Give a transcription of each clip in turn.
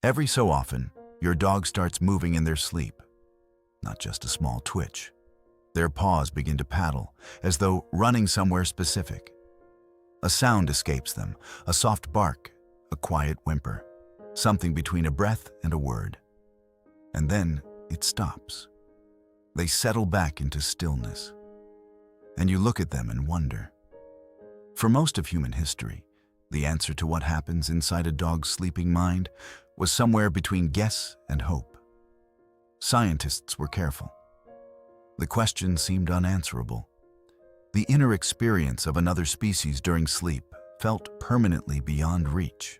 Every so often, your dog starts moving in their sleep, not just a small twitch. Their paws begin to paddle, as though running somewhere specific. A sound escapes them, a soft bark, a quiet whimper, something between a breath and a word. And then it stops. They settle back into stillness. And you look at them and wonder. For most of human history, the answer to what happens inside a dog's sleeping mind was somewhere between guess and hope. Scientists were careful. The question seemed unanswerable. The inner experience of another species during sleep felt permanently beyond reach.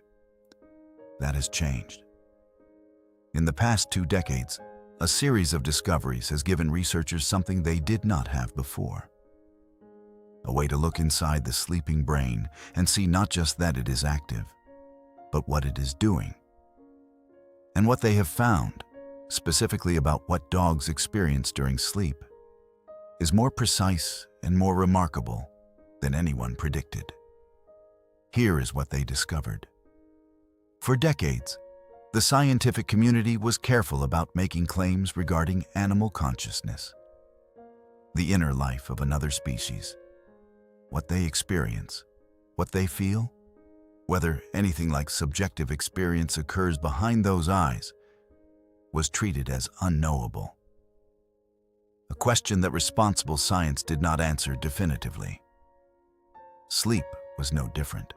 That has changed. In the past 2 decades, a series of discoveries has given researchers something they did not have before. A way to look inside the sleeping brain and see not just that it is active, but what it is doing. And what they have found, specifically about what dogs experience during sleep, is more precise and more remarkable than anyone predicted. Here is what they discovered. For decades, the scientific community was careful about making claims regarding animal consciousness, the inner life of another species, what they experience, what they feel, whether anything like subjective experience occurs behind those eyes, was treated as unknowable. A question that responsible science did not answer definitively. Sleep was no different.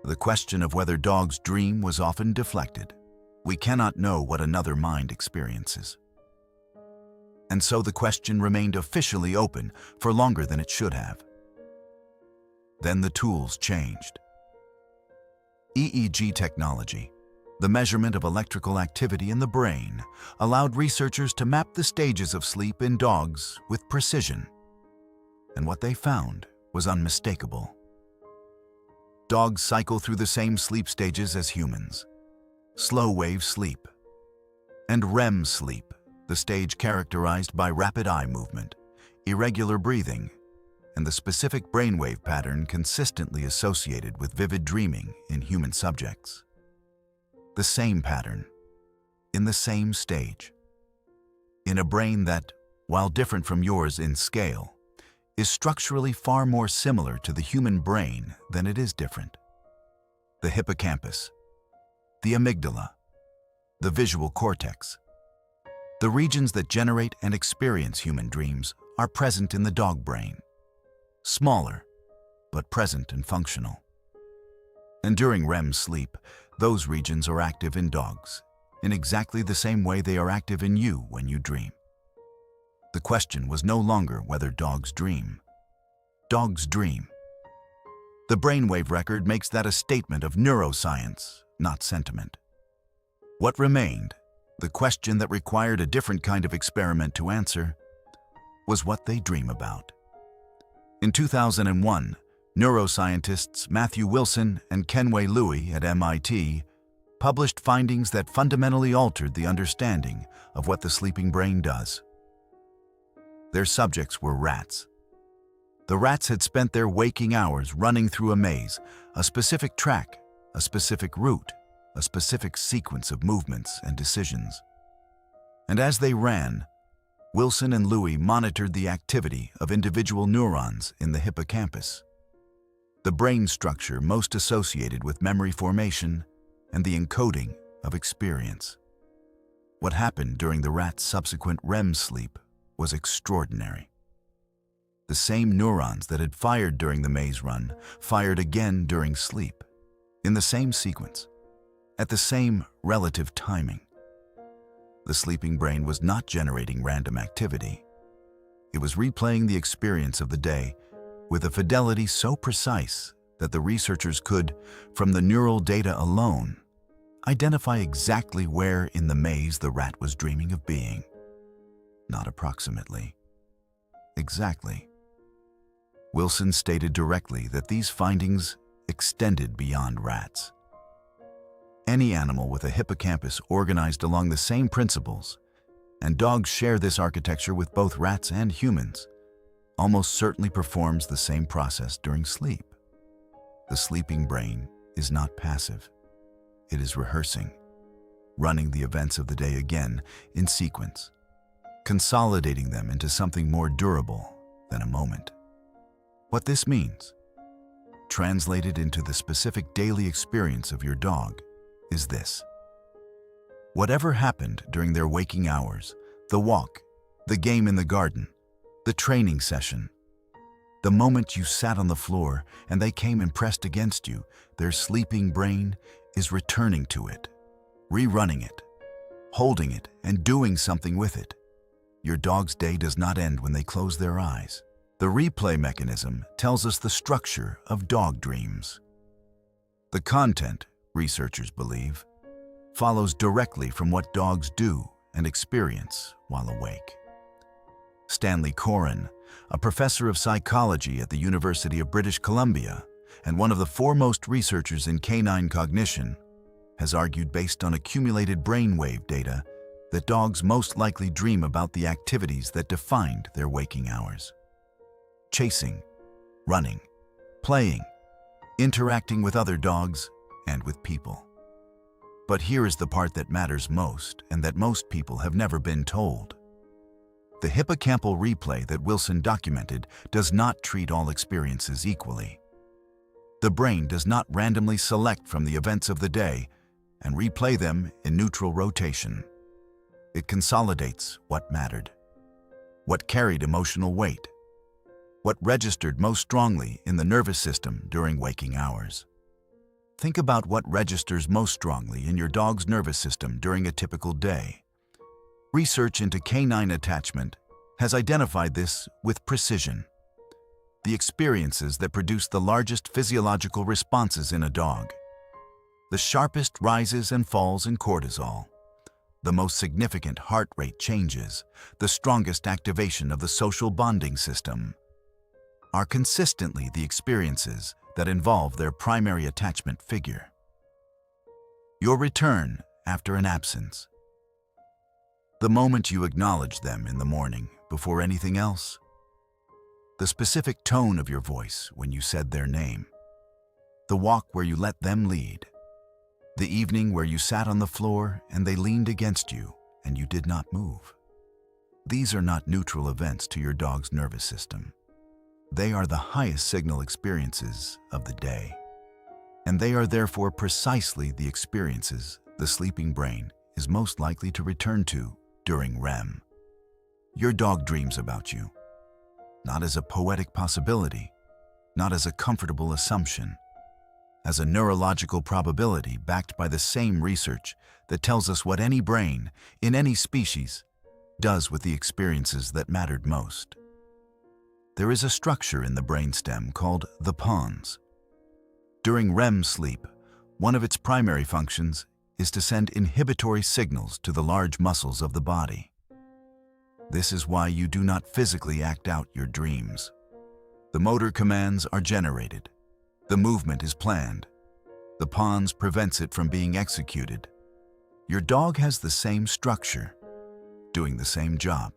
The question of whether dogs dream was often deflected. We cannot know what another mind experiences. And so the question remained officially open for longer than it should have. Then the tools changed. EEG technology, the measurement of electrical activity in the brain, allowed researchers to map the stages of sleep in dogs with precision. And what they found was unmistakable. Dogs cycle through the same sleep stages as humans: slow-wave sleep and REM sleep, the stage characterized by rapid eye movement, irregular breathing, and the specific brainwave pattern consistently associated with vivid dreaming in human subjects. The same pattern, in the same stage, in a brain that, while different from yours in scale, is structurally far more similar to the human brain than it is different. The hippocampus, the amygdala, the visual cortex, the regions that generate and experience human dreams are present in the dog brain. Smaller, but present and functional. And during REM sleep, those regions are active in dogs, in exactly the same way they are active in you when you dream. The question was no longer whether dogs dream. Dogs dream. The brainwave record makes that a statement of neuroscience, not sentiment. What remained, the question that required a different kind of experiment to answer, was what they dream about. In 2001, neuroscientists Matthew Wilson and Kenway Louie at MIT published findings that fundamentally altered the understanding of what the sleeping brain does. Their subjects were rats. The rats had spent their waking hours running through a maze, a specific track, a specific route, a specific sequence of movements and decisions. And as they ran, Wilson and Louie monitored the activity of individual neurons in the hippocampus, the brain structure most associated with memory formation and the encoding of experience. What happened during the rat's subsequent REM sleep was extraordinary. The same neurons that had fired during the maze run fired again during sleep, in the same sequence, at the same relative timing. The sleeping brain was not generating random activity. It was replaying the experience of the day with a fidelity so precise that the researchers could, from the neural data alone, identify exactly where in the maze the rat was dreaming of being. Not approximately. Exactly. Wilson stated directly that these findings extended beyond rats. Any animal with a hippocampus organized along the same principles, and dogs share this architecture with both rats and humans, almost certainly performs the same process during sleep. The sleeping brain is not passive. it is rehearsing, running the events of the day again in sequence, consolidating them into something more durable than a moment. What this means, translated into the specific daily experience of your dog, is this. Whatever happened during their waking hours, the walk, the game in the garden, the training session, the moment you sat on the floor and they came and pressed against you, their sleeping brain is returning to it, rerunning it, holding it, and doing something with it. Your dog's day does not end when they close their eyes. The replay mechanism tells us the structure of dog dreams. The content, researchers believe, follows directly from what dogs do and experience while awake. Stanley Coren, a professor of psychology at the University of British Columbia and one of the foremost researchers in canine cognition, has argued based on accumulated brainwave data that dogs most likely dream about the activities that defined their waking hours. Chasing, running, playing, interacting with other dogs, and with people. But here is the part that matters most and that most people have never been told. The hippocampal replay that Wilson documented does not treat all experiences equally. The brain does not randomly select from the events of the day and replay them in neutral rotation. It consolidates what mattered, what carried emotional weight, what registered most strongly in the nervous system during waking hours. Think about what registers most strongly in your dog's nervous system during a typical day. Research into canine attachment has identified this with precision. The experiences that produce the largest physiological responses in a dog, the sharpest rises and falls in cortisol, the most significant heart rate changes, the strongest activation of the social bonding system, are consistently the experiences that involve their primary attachment figure. Your return after an absence. The moment you acknowledge them in the morning before anything else. The specific tone of your voice when you said their name. The walk where you let them lead. The evening where you sat on the floor and they leaned against you and you did not move. These are not neutral events to your dog's nervous system. They are the highest signal experiences of the day. And they are therefore precisely the experiences the sleeping brain is most likely to return to during REM. Your dog dreams about you, not as a poetic possibility, not as a comfortable assumption, as a neurological probability backed by the same research that tells us what any brain, in any species, does with the experiences that mattered most. There is a structure in the brainstem called the pons. During REM sleep, one of its primary functions is to send inhibitory signals to the large muscles of the body. This is why you do not physically act out your dreams. The motor commands are generated. The movement is planned. The pons prevents it from being executed. Your dog has the same structure, doing the same job,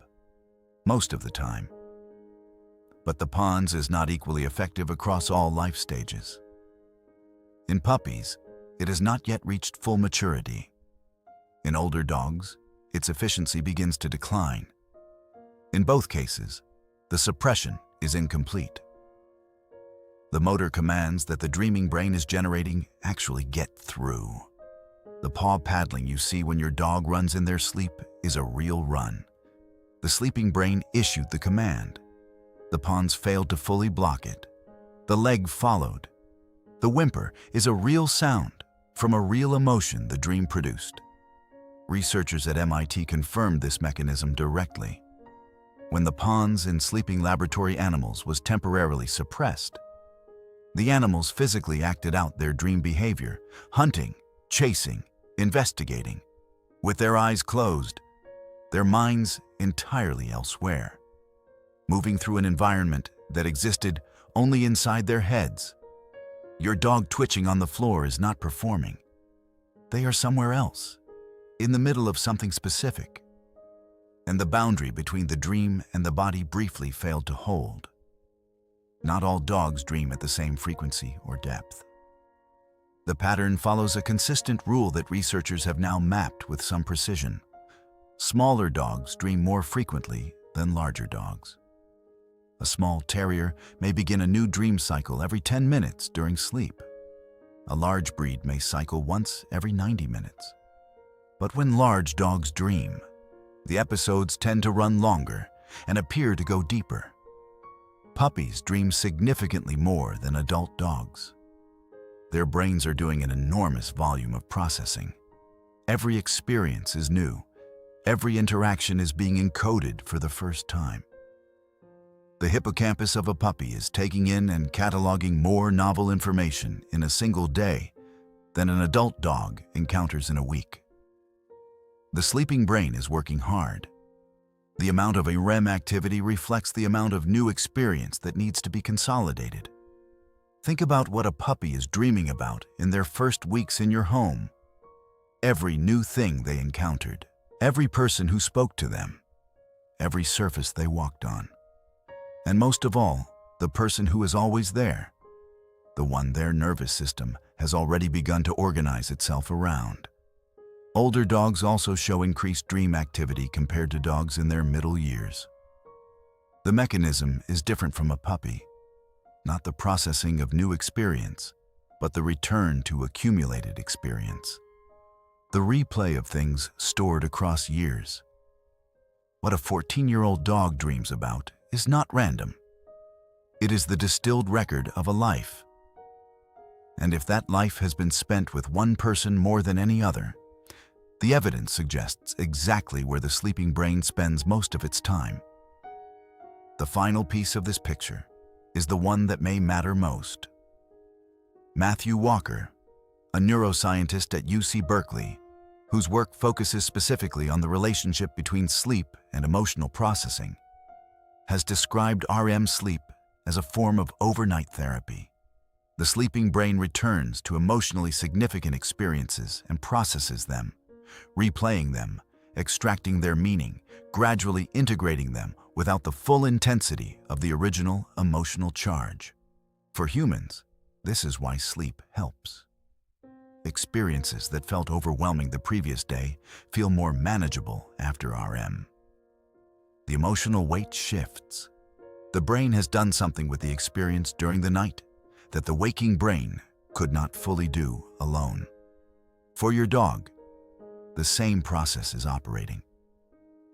most of the time. But the pons is not equally effective across all life stages. In puppies, it has not yet reached full maturity. In older dogs, its efficiency begins to decline. In both cases, the suppression is incomplete. The motor commands that the dreaming brain is generating actually get through. The paw paddling you see when your dog runs in their sleep is a real run. The sleeping brain issued the command. The pons failed to fully block it. The leg followed. The whimper is a real sound from a real emotion the dream produced. Researchers at MIT confirmed this mechanism directly. When the pons in sleeping laboratory animals was temporarily suppressed, the animals physically acted out their dream behavior, hunting, chasing, investigating, with their eyes closed, their minds entirely elsewhere, moving through an environment that existed only inside their heads. Your dog twitching on the floor is not performing. They are somewhere else, in the middle of something specific. And the boundary between the dream and the body briefly failed to hold. Not all dogs dream at the same frequency or depth. The pattern follows a consistent rule that researchers have now mapped with some precision. Smaller dogs dream more frequently than larger dogs. A small terrier may begin a new dream cycle every 10 minutes during sleep. A large breed may cycle once every 90 minutes. But when large dogs dream, the episodes tend to run longer and appear to go deeper. Puppies dream significantly more than adult dogs. Their brains are doing an enormous volume of processing. Every experience is new. Every interaction is being encoded for the first time. The hippocampus of a puppy is taking in and cataloging more novel information in a single day than an adult dog encounters in a week. The sleeping brain is working hard. The amount of REM activity reflects the amount of new experience that needs to be consolidated. Think about what a puppy is dreaming about in their first weeks in your home. Every new thing they encountered, every person who spoke to them, every surface they walked on. And most of all, the person who is always there, the one their nervous system has already begun to organize itself around. Older dogs also show increased dream activity compared to dogs in their middle years. The mechanism is different from a puppy, not the processing of new experience, but the return to accumulated experience. The replay of things stored across years. What a 14-year-old dog dreams about is not random. It is the distilled record of a life. And if that life has been spent with one person more than any other, the evidence suggests exactly where the sleeping brain spends most of its time. The final piece of this picture is the one that may matter most. Matthew Walker, a neuroscientist at UC Berkeley, whose work focuses specifically on the relationship between sleep and emotional processing, has described REM sleep as a form of overnight therapy. The sleeping brain returns to emotionally significant experiences and processes them, replaying them, extracting their meaning, gradually integrating them without the full intensity of the original emotional charge. For humans, this is why sleep helps. Experiences that felt overwhelming the previous day feel more manageable after REM. The emotional weight shifts. The brain has done something with the experience during the night that the waking brain could not fully do alone. For your dog, the same process is operating.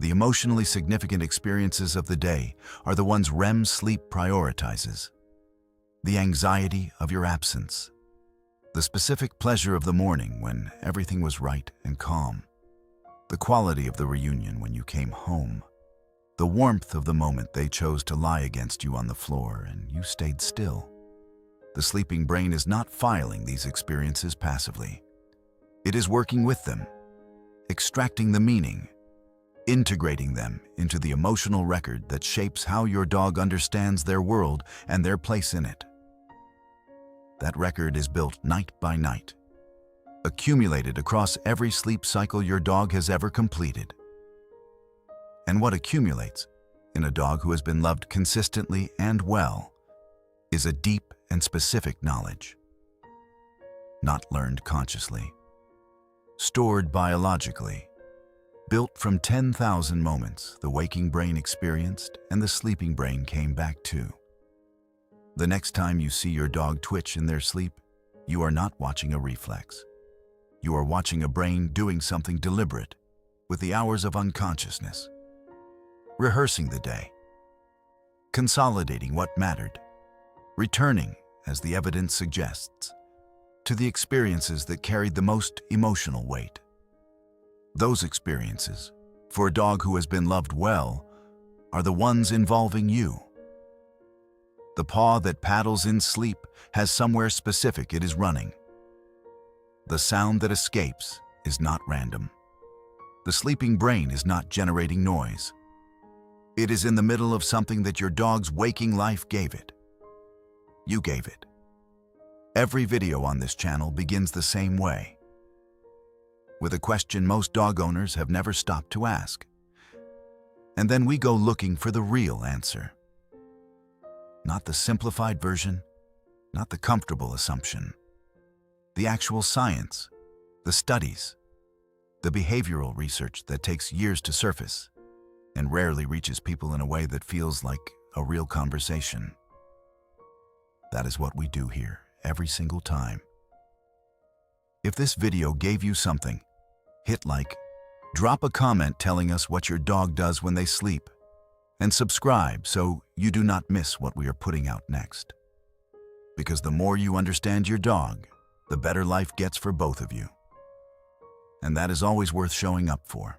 The emotionally significant experiences of the day are the ones REM sleep prioritizes. The anxiety of your absence. The specific pleasure of the morning when everything was right and calm. The quality of the reunion when you came home. The warmth of the moment they chose to lie against you on the floor and you stayed still. The sleeping brain is not filing these experiences passively. It is working with them, extracting the meaning, integrating them into the emotional record that shapes how your dog understands their world and their place in it. That record is built night by night, accumulated across every sleep cycle your dog has ever completed. And what accumulates in a dog who has been loved consistently and well is a deep and specific knowledge, not learned consciously, stored biologically, built from 10,000 moments the waking brain experienced and the sleeping brain came back to. The next time you see your dog twitch in their sleep, you are not watching a reflex. You are watching a brain doing something deliberate with the hours of unconsciousness. Rehearsing the day, consolidating what mattered, returning, as the evidence suggests, to the experiences that carried the most emotional weight. Those experiences, for a dog who has been loved well, are the ones involving you. The paw that paddles in sleep has somewhere specific it is running. The sound that escapes is not random. The sleeping brain is not generating noise. It is in the middle of something that your dog's waking life gave it. You gave it. Every video on this channel begins the same way, with a question most dog owners have never stopped to ask. And then we go looking for the real answer. Not the simplified version, not the comfortable assumption. The actual science, the studies, the behavioral research that takes years to surface and rarely reaches people in a way that feels like a real conversation. That is what we do here every single time. If this video gave you something, hit like, drop a comment telling us what your dog does when they sleep, and subscribe so you do not miss what we are putting out next. Because the more you understand your dog, the better life gets for both of you. And that is always worth showing up for.